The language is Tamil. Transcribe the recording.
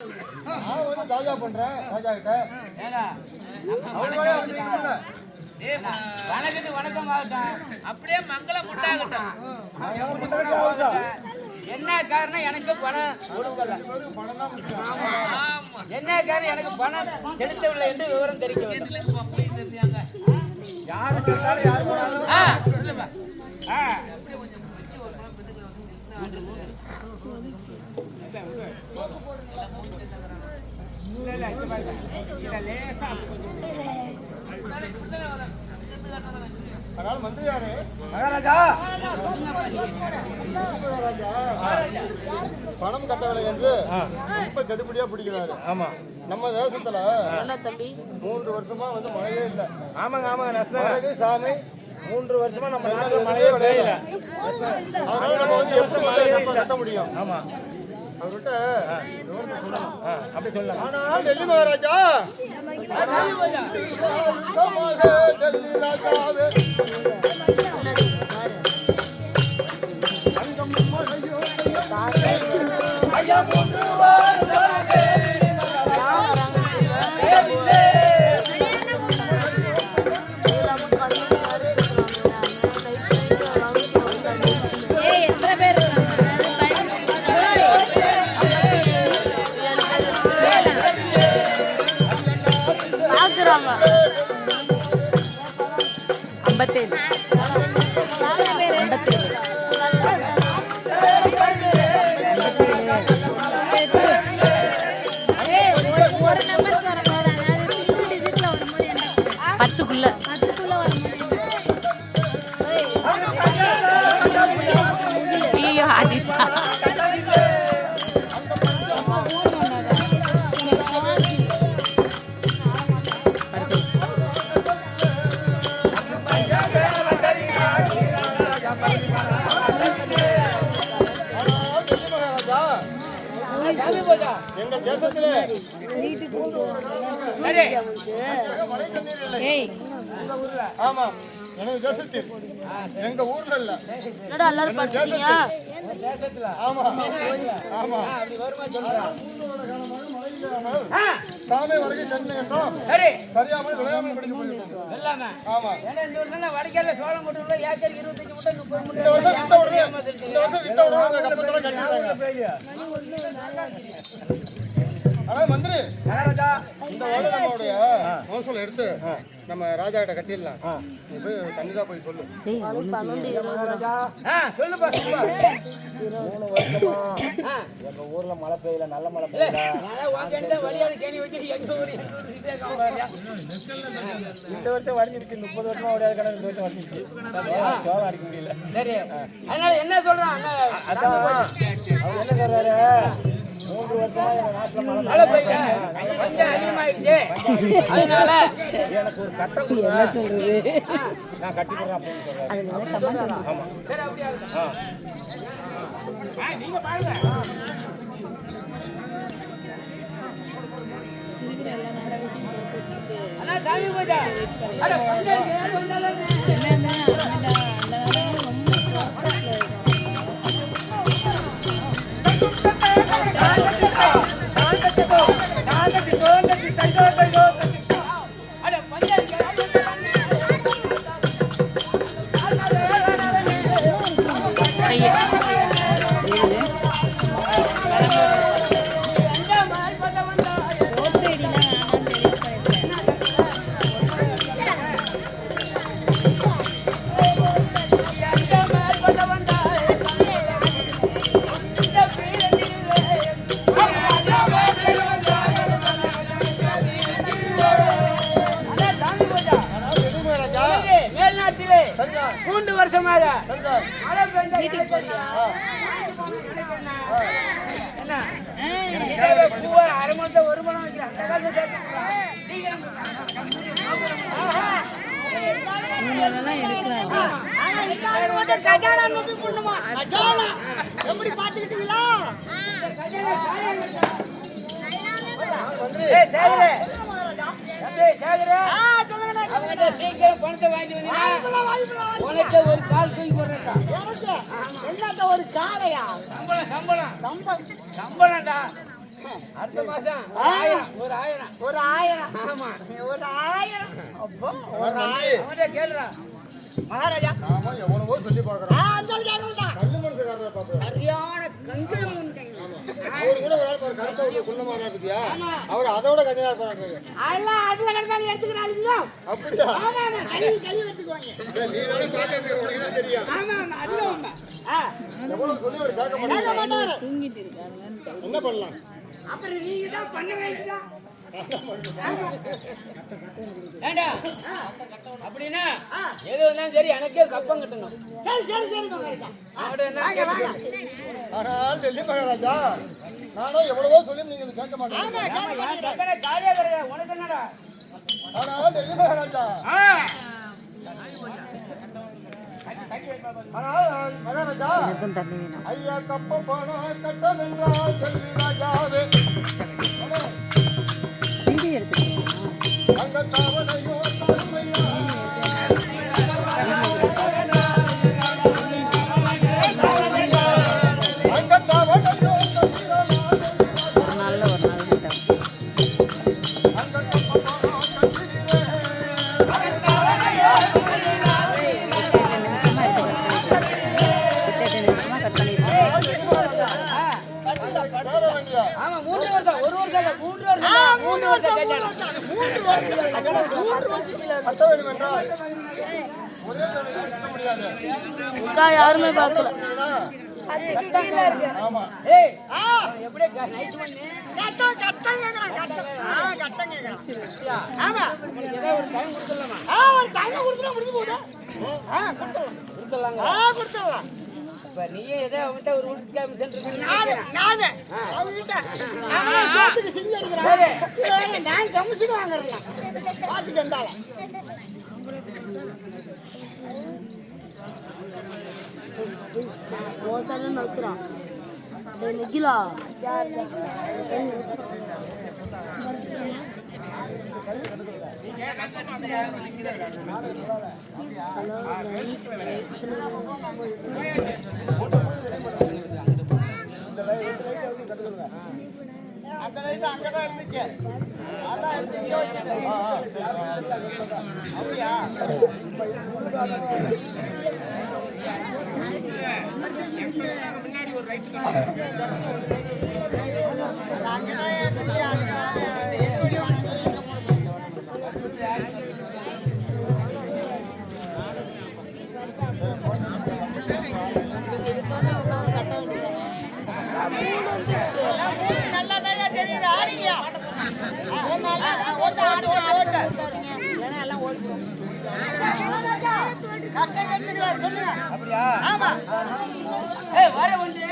நான் வந்து தாஜா பண்றேன் ராஜா கிட்ட. வணக்கத்துக்கு வணக்கம் ஆகட்டும், அப்படியே மங்களம் உண்டாகட்டும். என்ன காரணம்? எனக்கு பணம் கொடுக்கல. என்ன காரணம்? எனக்கு பணம் செலுத்தவில்லை என்று விவரம் தெரிவிக்கவில்லை. யாரு கேட்டாலும் யாரு போனாலும் அதனால மந்திரியாரு மகாராஜா பணம் கட்டவில்லை என்று இப்ப கடுபடியா பிடிக்கிறாரு. ஆமா, நம்ம தேசத்துல 3 வருஷமா வந்து மழையே இல்லை. ஆமாங்க ஆமாங்க, மழை சாமி 3 வருஷமா நம்ம நாட்டுல மழையே பெய்யல. அதனால நம்ம வந்து எப்படி மழையை கட்ட முடியும்? ஆமா, அவர்கிட்ட அப்படி சொல்லலாம். ஆனால் டெல்லி மகாராஜா, டெல்லி ராஜாவே எங்க தேசத்திலே மழை தண்ணீர் இல்லை. ஆமா, எனது தேசத்தில் எங்க ஊர்ல இல்ல. ஆமா ஆமா, சாமி வருகை தண்ணி என்றோம் சரியாமல் விளையாமல் படிக்க போயிருக்கோம். ஆமா, வடக்கேல சோளம் போட்டு ஏக்கருக்கு 25 மூட்டை 30 மூட்டை. இந்த வருஷம் வித்த உடனே ஆனா மந்திரி, இந்த வருடம் நம்மளுடைய மகசூலை எடுத்து நம்ம ராஜா கிட்ட கட்டிடலாம். நீ போய் தண்ணிதா போய் சொல்லு. எங்க ஊர்ல மழை பெய்யல, நல்ல மழை பெய்யல. இந்த வருஷம் வடிஞ்சிருச்சு, 30 வருஷமா ஓடியாத கடை இந்த வருஷம் வடிஞ்சிருச்சு. சோளம் அடிக்க முடியல. சரி, அதனால என்ன சொல்றான்? அதான் அவர் என்ன சொல்றாரு, 3 வருஷமா எங்க நாட்டுல மழை பெய்யல, கொஞ்சம் அதிகமாயிடுச்சு. அதனால எனக்கு ஒரு கட்டம் கொடுங்க, நான் கட்டி போடுறேன் அப்படின்னு சொல்றாரு. ஆமா, சரி, அப்படியே நீங்க பாருங்க. அண்ணா சாமி பூஜா, அட மேல்நாட்டிலே 3 வருஷமாக மழை பெய்ஞ்சு அரை மணத்தை 1 மணம் எப்படி பாத்துக்கிட்டீங்களா? சீக்கிரம் பணத்தை வாங்கி உனக்கு ஒரு கால் தூக்கி போடுறா. என்னத்த ஒரு காலையா? சம்பளம் சம்பளம் சம்பளம் சம்பளம்டா. அடுத்த மாசம் ஒரு 1000 ஆமா ஒரு 1000 அப்போ அவன்கிட்ட கேளுடா மகாராஜா நாம எவ்வளவோ சொல்லி பார்க்கறோம். அந்த கேளுடா கல்லு மனுஷக்காரரை பார்க்கறோம். சரியான கஞ்சம் முன்கங்க அவரு கூட ஒரு ஆள் பாரு, கருத்தா ஒரு குள்ளமா இருக்கியா? அவர் அதோட கஞ்சனா இருப்பாரு. அதெல்லாம் அதுல கடந்தாலும் எடுத்துக்கிறாங்க அப்படியா? ஆமா ஆமா கை எடுத்துக்குவாங்க நீ தானே பார்த்துட்டு இருக்க, உனக்கு தான் தெரியும். ஆமா ஆமா அதுல உண்மை எவ்வளவு சொல்லி அவர் கேட்க மாட்டாரு. என்ன பண்ணலாம்? அப்புறம் நீங்க தான் பண்ண வேண்டியதா ஏண்டா அப்படின்னா எது வந்தாலும் சரி எனக்கே கப்பம் கட்டணும் சரி சரி சரி மகாராஜா அவட என்ன கேட்க ஆனால் டெல்லி மகாராஜா, நானும் எவ்வளவோ சொல்லி நீங்க இது கேட்க மாட்டீங்க. காலியா கிடையாது உனக்கு என்னடா ஆனால் டெல்லி மகாராஜா, ஆனால் மகாராஜா, ஐயா கப்ப பணம் கட்டமெல்லாம் சொல்லி ராஜாவே, அங்க தாவணையோ தாழ்மையா, அங்க தாவணையோ ஆமா 3 வருஷம் 1 வருஷம் இல்ல 3 வருஷம் கேட்டானே 3 வருஷம் கட்ட வேண்டும் என்றால் ஒரே தடவை கட்ட முடியாது. யாருமே பார்க்கல ஆமா. ஏய் எப்படியே நைட் பண்ணி கட்டம் கேக்குறான் ஆமா ஏதோ ஒரு டைம் கொடுத்துடலாமா ஒரு டைம் கொடுத்துட்டா முடிஞ்சு போகுது கொடுத்துடலாங்க கொடுத்துடலாம் இப்ப நீயே ஏதோ அவன்கிட்ட ஒரு வீட்டு கமிஷன் நானு அவங்கிட்ட சோத்துக்கு செஞ்சு அடிக்கிறேன் நான் கமிஷன் வாங்குறேன் பாத்துக்கு இருந்தாலும் ஓசல்ல நோக்குறான் நிக்கிலா அந்த லைட் அங்கதான் இருந்துச்சு அதான் எடுத்து இங்க வச்சேன் அப்படியா அங்கதான் இருந்துச்சு நல்லதான் தெரியுது ஆடிங்க அப்படியா ஆமா ஏய் வர வந்து